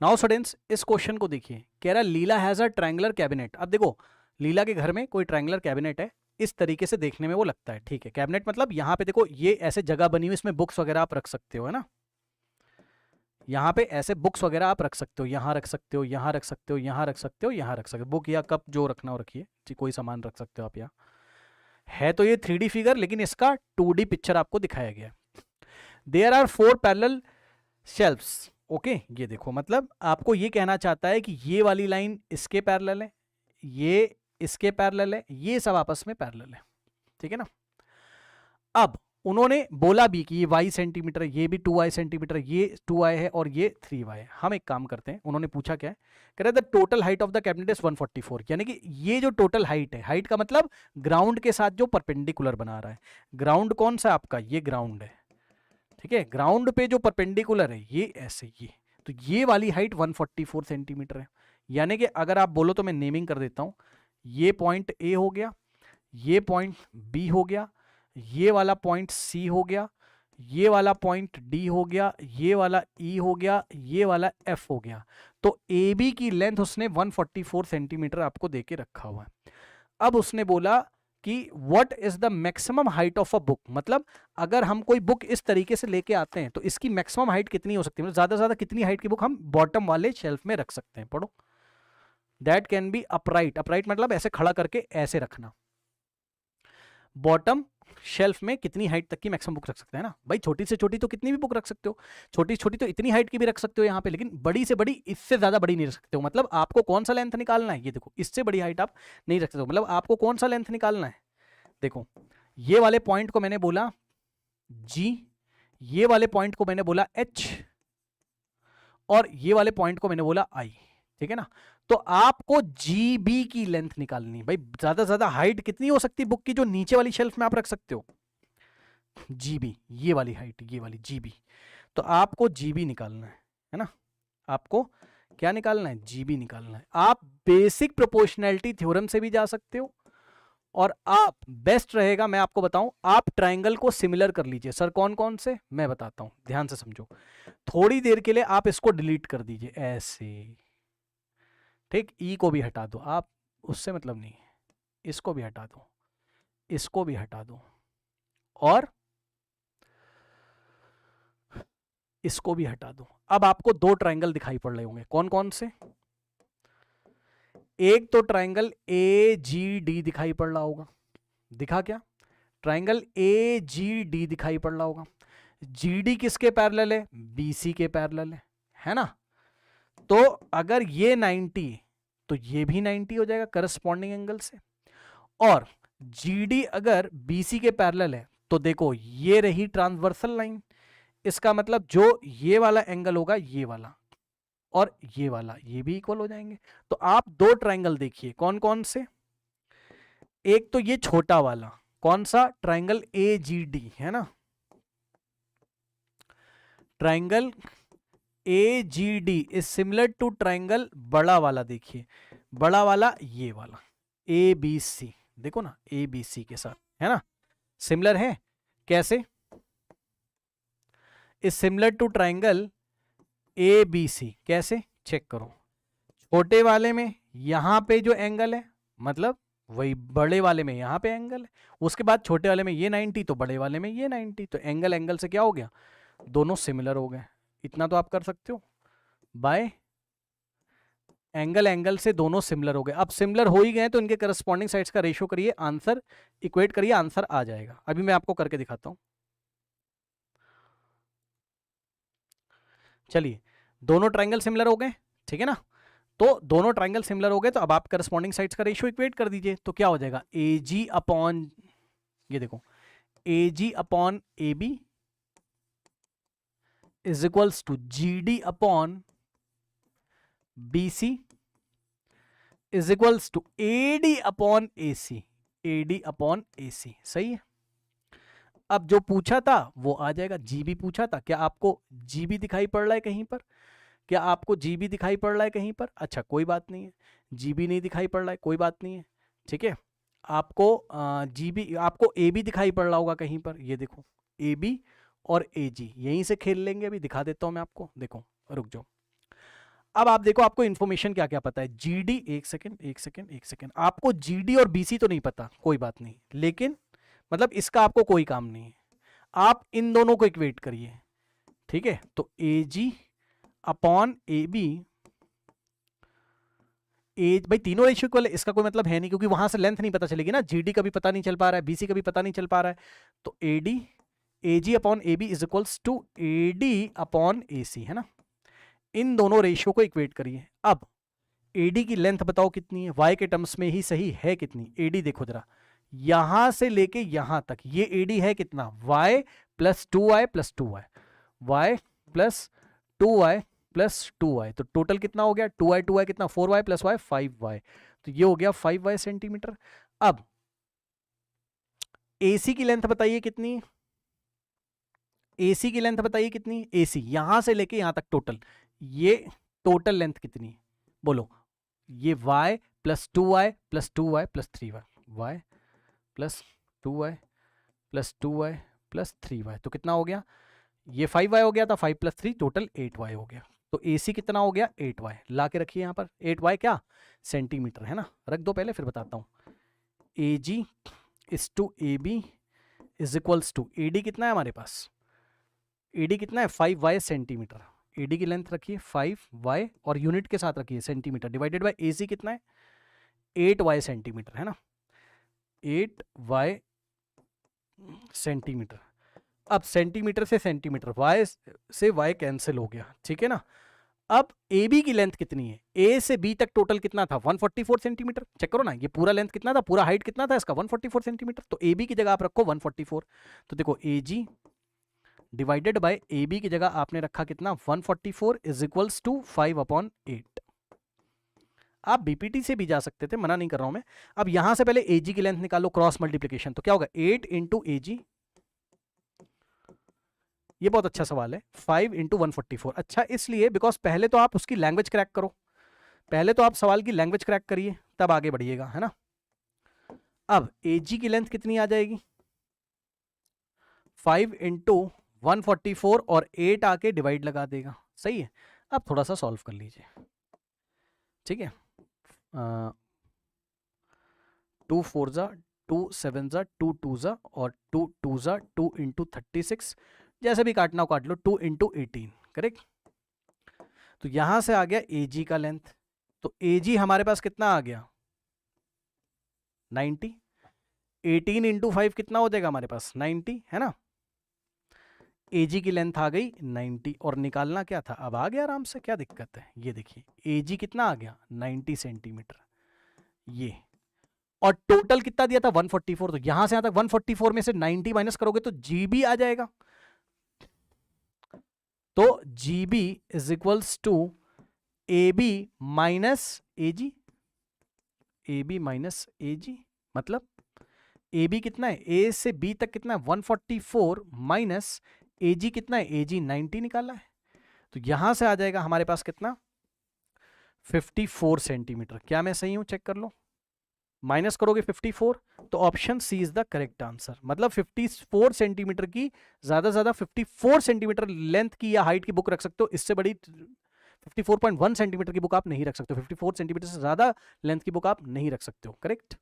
Now students इस question को देखिए, कह रहा लीला हैज अ ट्रायंगुलर कैबिनेट। अब देखो लीला के घर में कोई ट्रायंगुलर कैबिनेट है, इस तरीके से देखने में वो लगता है, ठीक है। कैबिनेट मतलब यहाँ पे देखो ये ऐसे जगह बनी हुई, इसमें बुक्स वगैरह आप रख सकते हो, है ना। यहाँ पे ऐसे बुक्स वगैरह आप रख सकते हो, यहाँ रख सकते हो, यहाँ रख सकते हो, यहाँ रख सकते हो, यहाँ रख सकते हो, बुक या कप जो रखना हो रखिए, कोई सामान रख सकते हो आप यहाँ। है तो ये 3D फिगर, लेकिन इसका 2D पिक्चर आपको दिखाया गया। There are 4 parallel shelves, okay. ये देखो मतलब आपको ये कहना चाहता है कि ये वाली लाइन इसके पैरेलल है, ये इसके पैरेलल है, ये सब आपस में पैरेलल है, ठीक है ना। अब उन्होंने बोला भी कि ये y सेंटीमीटर है, ये भी 2y सेंटीमीटर, ये 2y है और ये 3y है। हम एक काम करते हैं, उन्होंने पूछा क्या है, कह रहे the total height of the cabinet is 144, यानी कि ये जो टोटल हाइट है, हाइट का मतलब ग्राउंड के साथ जो परपेंडिकुलर बना रहा है। ग्राउंड कौन सा आपका, ये ग्राउंड है, ठीक है। ग्राउंड पे जो परपेंडिकुलर है ये ऐसे, ये तो ये वाली हाइट 144 सेंटीमीटर है। यानी कि अगर आप बोलो तो मैं नेमिंग कर देता हूं, ये पॉइंट ए हो गया, ये पॉइंट बी हो गया, ये वाला पॉइंट सी हो गया, ये वाला पॉइंट डी हो गया, ये वाला ई हो गया, ये वाला एफ हो गया। तो ए बी की लेंथ उसने 144 सेंटीमीटर आपको देके रखा हुआ है। अब उसने बोला कि what is the maximum height of a book, मतलब अगर हम कोई बुक इस तरीके से लेके आते हैं तो इसकी मैक्सिमम हाइट कितनी हो सकती है, मतलब ज्यादा से ज्यादा कितनी हाइट की बुक हम बॉटम वाले शेल्फ में रख सकते हैं। पढ़ो, that can be upright, upright मतलब ऐसे खड़ा करके ऐसे रखना। बॉटम शेल्फ में कितनी हाइट तक की मैक्सिमम बुक रख सकते हैं ना भाई, छोटी से छोटी तो कितनी भी बुक रख सकते हो, छोटी छोटी तो इतनी हाइट की भी रख सकते हो यहाँ पे, लेकिन बड़ी से बड़ी इससे ज्यादा बड़ी नहीं रख सकते हो। मतलब आपको कौन सा लेंथ निकालना है, ये देखो इससे बड़ी हाइट आप नहीं रख सकते हो, मतलब आपको कौन सा लेंथ निकालना है। देखो ये वाले पॉइंट को मैंने बोला G, ये वाले पॉइंट को मैंने बोला H, और ये वाले पॉइंट को मैंने बोला I, ठीक है ना। तो आपको GB की लेंथ निकालनी है भाई, ज्यादा से ज्यादा हाइट कितनी हो सकती है बुक की जो नीचे वाली शेल्फ में आप रख सकते हो, GB, ये वाली हाइट, ये वाली GB। तो आपको GB निकालना है ना, आपको क्या निकालना है, GB निकालना है। आप बेसिक प्रोपोर्शनैलिटी थ्योरम से भी जा सकते हो, और आप बेस्ट रहेगा मैं आपको बताऊं, आप ट्रायंगल को सिमिलर कर लीजिए। सर कौन कौन से, मैं बताता हूं, ध्यान से समझो। थोड़ी देर के लिए आप इसको डिलीट कर दीजिए ऐसे, ठीक। ई को भी हटा दो आप, उससे मतलब नहीं है, इसको भी हटा दो, इसको भी हटा दो, और इसको भी हटा दो। अब आपको दो ट्रायंगल दिखाई पड़ रहे होंगे, कौन कौन से। एक तो ट्रायंगल ए जी डी दिखाई पड़ रहा होगा, दिखा क्या, ट्रायंगल ए जी डी दिखाई पड़ रहा होगा। जी डी किसके पैरेलल है, बी सी के पैरेलल है ना। तो अगर ये 90 तो ये भी 90 हो जाएगा करस्पॉन्डिंग एंगल से, और जीडी अगर बीसी के पैरेलल है तो देखो ये रही ट्रांसवर्सल लाइन, इसका मतलब जो ये वाला एंगल होगा ये वाला और ये वाला, ये भी इक्वल हो जाएंगे। तो आप दो ट्रायंगल देखिए कौन कौन से, एक तो ये छोटा वाला कौन सा, ट्रायंगल ए जी डी है ना, triangle A G D is similar to triangle बड़ा वाला, देखिए बड़ा वाला ये वाला ए बी सी, देखो ना ए बी सी के साथ, है ना, सिमिलर है। कैसे, is similar to triangle A B C, कैसे चेक करो। छोटे वाले में यहां पे जो एंगल है, मतलब वही बड़े वाले में यहां पे एंगल है, उसके बाद छोटे वाले में ये 90 तो बड़े वाले में ये 90, तो एंगल एंगल से क्या हो गया, दोनों सिमिलर हो गए। इतना तो आप कर सकते हो, बाय एंगल एंगल से दोनों सिमिलर हो गए। अब सिमिलर हो ही गए तो इनके करस्पॉन्डिंग साइड्स का रेशियो करिए, आंसर इक्वेट करिए, आंसर आ जाएगा। अभी मैं आपको करके दिखाता हूं, चलिए दोनों ट्रायंगल सिमिलर हो गए, ठीक है ना। तो दोनों ट्रायंगल सिमिलर हो गए, तो अब आप करस्पॉन्डिंग साइड्स का रेशियो इक्वेट कर दीजिए, तो क्या हो जाएगा, ए जी अपॉन, ये देखो A G upon A B is equals to G D upon B C is equals to A D upon A C, A D upon A C, सही है। अब जो पूछा था वो आ जाएगा, जीबी पूछा था, क्या आपको जीबी दिखाई पड़ रहा है कहीं पर, क्या आपको जीबी दिखाई पड़ रहा है कहीं पर, अच्छा कोई बात नहीं है, जीबी नहीं दिखाई पड़ रहा है कोई बात नहीं है, ठीक है। आपको जीबी, आपको ए बी दिखाई पड़ रहा होगा कहीं पर, ये देखो ए बी और ए जी, यहीं से खेल लेंगे, अभी दिखा देता हूं मैं आपको, देखो रुक जाओ। अब आप देखो आपको इन्फॉर्मेशन क्या क्या पता है। जीडी, एक सेकेंड, आपको जीडी और बीसी तो नहीं पता, कोई बात नहीं, लेकिन मतलब इसका आपको कोई काम नहीं है, आप इन दोनों को इक्वेट करिए, ठीक है। तो ए जी अपॉन ए बी, भाई तीनों रेशियो इक्वल है, इसका कोई मतलब है नहीं, क्योंकि वहां से लेंथ नहीं पता चलेगी ना, जीडी का भी पता नहीं चल पा रहा है, बीसी का भी पता नहीं चल पा रहा है। तो AD, AG upon A B is equals to AD upon A C, है ना। इन दोनों रेशियो को इक्वेट करिए। अब एडी की लेंथ बताओ कितनी है, वाई के टर्म्स में ही सही है कितनी। एडी देखो जरा, यहां से लेके यहां तक ये एडी है कितना, y plus 2y plus 2y, y plus 2y plus 2y, तो टोटल कितना हो गया, 2y कितना, 4y प्लस y 5y, तो ये हो गया 5y सेंटीमीटर। अब AC की लेंथ बताइए कितनी, AC की लेंथ बताइए कितनी, AC यहां से लेके यहां तक टोटल, ये टोटल लेंथ कितनी है बोलो, ये y plus 2y plus 2y plus 3y, y plus 2y plus 2y plus 3y, तो कितना हो गया, ये 5y हो गया था, 5 प्लस 3 टोटल 8y हो गया। तो AC कितना हो गया, 8y, ला के रखिए यहाँ पर, 8y क्या सेंटीमीटर, है ना, रख दो पहले फिर बताता हूँ। AG is to AB is equals to, AD कितना है हमारे पास, AD कितना है 5y सेंटीमीटर, AD की लेंथ रखिए 5y और यूनिट के साथ रखिए सेंटीमीटर, डिवाइडेड बाय AC कितना है 8y सेंटीमीटर, है ना, 8y सेंटीमीटर। अब सेंटीमीटर से सेंटीमीटर, y से y कैंसिल हो गया, ठीक है ना। अब AB की लेंथ कितनी है, A से B तक टोटल कितना था 144 सेंटीमीटर, चेक करो ना, ये पूरा लेंथ कितना था, पूरा हाइट कितना था इसका 144 सेंटीमीटर, तो AB की जगह आप रखो 144, तो देखो AG डिवाइडेड बाय AB की जगह आपने रखा कितना 144 इज इक्वल्स टू 5/8। आप बीपीटी से भी जा सकते थे, मना नहीं कर रहा हूं मैं। अब यहां से पहले AG की लेंथ निकालो, क्रॉस मल्टीप्लीकेशन, तो क्या होगा 8 इंटू AG, ये बहुत अच्छा सवाल है, 5 इंटू 144, अच्छा इसलिए बिकॉज पहले तो आप उसकी लैंग्वेज क्रैक करो, पहले तो आप सवाल की लैंग्वेज क्रैक करिए तब आगे बढ़िएगा, है ना। अब AG की लेंथ कितनी आ जाएगी 5 इंटू 144 और 8 आके डिवाइड लगा देगा, सही है। अब थोड़ा सा सॉल्व कर लीजिए, ठीक है। 2 4 जा 2 7 जा 2 2 जा और 2 2 जा 2 इंटू 36, जैसे भी काटना हो काट लो, 2 इंटू 18, करेक्ट। तो यहां से आ गया AG का लेंथ, तो AG हमारे पास कितना आ गया 90, 18 इंटू 5 कितना हो जाएगा हमारे पास 90, है ना। AG की लेंथ आ गई 90 और निकालना क्या था, अब आ गया आराम से, क्या दिक्कत है। ये देखिए AG कितना आ गया 90 सेंटीमीटर, ये, और टोटल कितना दिया था 144, तो यहां से यहां तक 144 में से 90 माइनस करोगे तो GB आ जाएगा, तो GB is equals to AB minus AG, AB minus AG, मतलब AB कितना है, A से B तक कितना है 144 माइनस AG कितना है, AG 90 निकाला है, तो यहां से आ जाएगा हमारे पास कितना 54 सेंटीमीटर। क्या मैं सही हूं, चेक कर लो, माइनस करोगे 54, तो option C is the correct answer. मतलब 54 सेंटीमीटर की, ज्यादा से ज्यादा 54 सेंटीमीटर लेंथ की या हाइट की बुक रख सकते हो, इससे बड़ी 54.1 सेंटीमीटर की बुक आप नहीं रख सकते हो, 54 सेंटीमीटर से ज्यादा लेंथ की बुक आप नहीं रख सकते हो, करेक्ट।